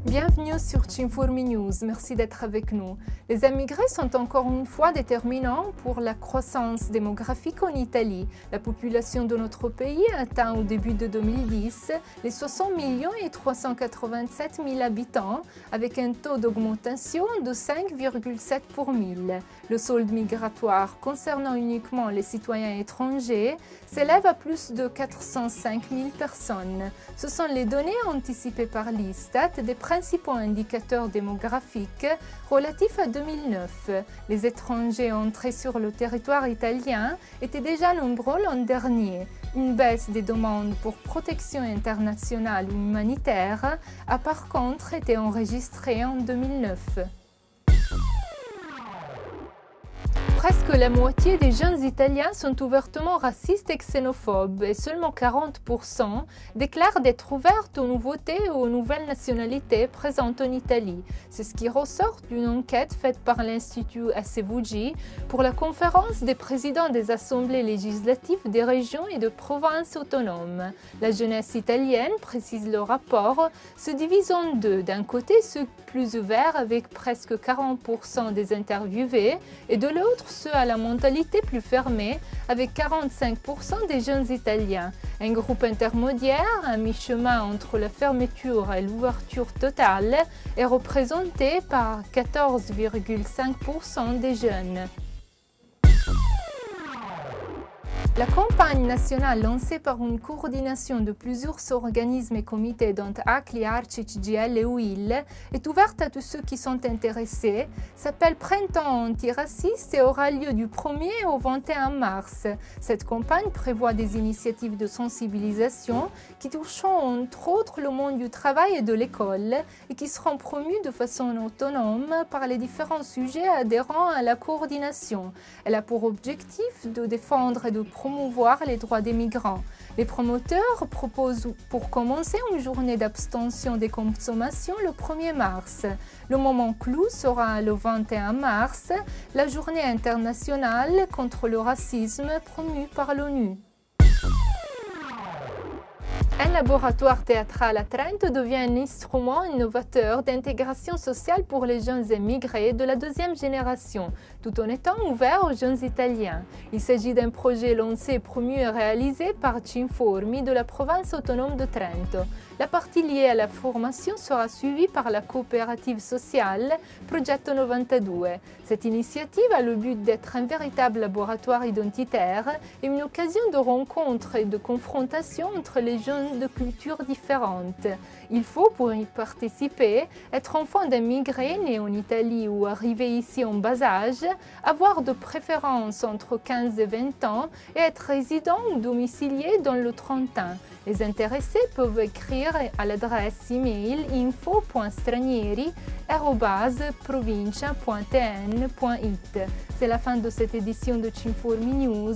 Bienvenue sur Cinformi News, merci d'être avec nous. Les émigrés sont encore une fois déterminants pour la croissance démographique en Italie. La population de notre pays atteint au début de 2010 les 60 387 000 habitants, avec un taux d'augmentation de 5,7 pour 1000. Le solde migratoire concernant uniquement les citoyens étrangers s'élève à plus de 405 000 personnes. Ce sont les données anticipées par l'Istat des principaux indicateurs démographiques relatifs à 2009. Les étrangers entrés sur le territoire italien étaient déjà nombreux l'an dernier. Une baisse des demandes pour protection internationale ou humanitaire a par contre été enregistrée en 2009. Presque la moitié des jeunes Italiens sont ouvertement racistes et xénophobes et seulement 40% déclarent d'être ouverts aux nouveautés et aux nouvelles nationalités présentes en Italie. C'est ce qui ressort d'une enquête faite par l'Institut ACVG pour la conférence des présidents des assemblées législatives des régions et de provinces autonomes. La jeunesse italienne, précise le rapport, se divise en deux. D'un côté, ceux plus ouverts avec presque 40% des interviewés et de l'autre, ceux à la mentalité plus fermée, avec 45% des jeunes Italiens. Un groupe intermédiaire, à mi-chemin entre la fermeture et l'ouverture totale, est représenté par 14,5% des jeunes. La campagne nationale lancée par une coordination de plusieurs organismes et comités dont ACLI, ARCI, CGIL et UIL est ouverte à tous ceux qui sont intéressés, s'appelle Printemps antiraciste et aura lieu du 1er au 21 mars. Cette campagne prévoit des initiatives de sensibilisation qui toucheront entre autres le monde du travail et de l'école et qui seront promues de façon autonome par les différents sujets adhérents à la coordination. Elle a pour objectif de défendre et de promouvoir les droits des migrants. Les promoteurs proposent pour commencer une journée d'abstention des consommations le 1er mars. Le moment clou sera le 21 mars, la journée internationale contre le racisme promue par l'ONU. Un laboratoire théâtral à Trento devient un instrument innovateur d'intégration sociale pour les jeunes émigrés de la deuxième génération, tout en étant ouvert aux jeunes Italiens. Il s'agit d'un projet lancé, promu et réalisé par Cinformi de la province autonome de Trento. La partie liée à la formation sera suivie par la coopérative sociale Progetto 92. Cette initiative a le but d'être un véritable laboratoire identitaire et une occasion de rencontre et de confrontation entre les jeunes de cultures différentes. Il faut, pour y participer, être enfant d'immigrés nés en Italie ou arrivé ici en bas âge, avoir de préférence entre 15 et 20 ans et être résident ou domicilié dans le Trentin. Les intéressés peuvent écrire à l'adresse email info.stranieri@provincia.tn.it. C'est la fin de cette édition de Cinformi News.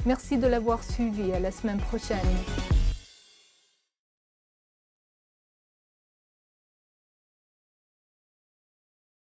Merci de l'avoir suivi. À la semaine prochaine.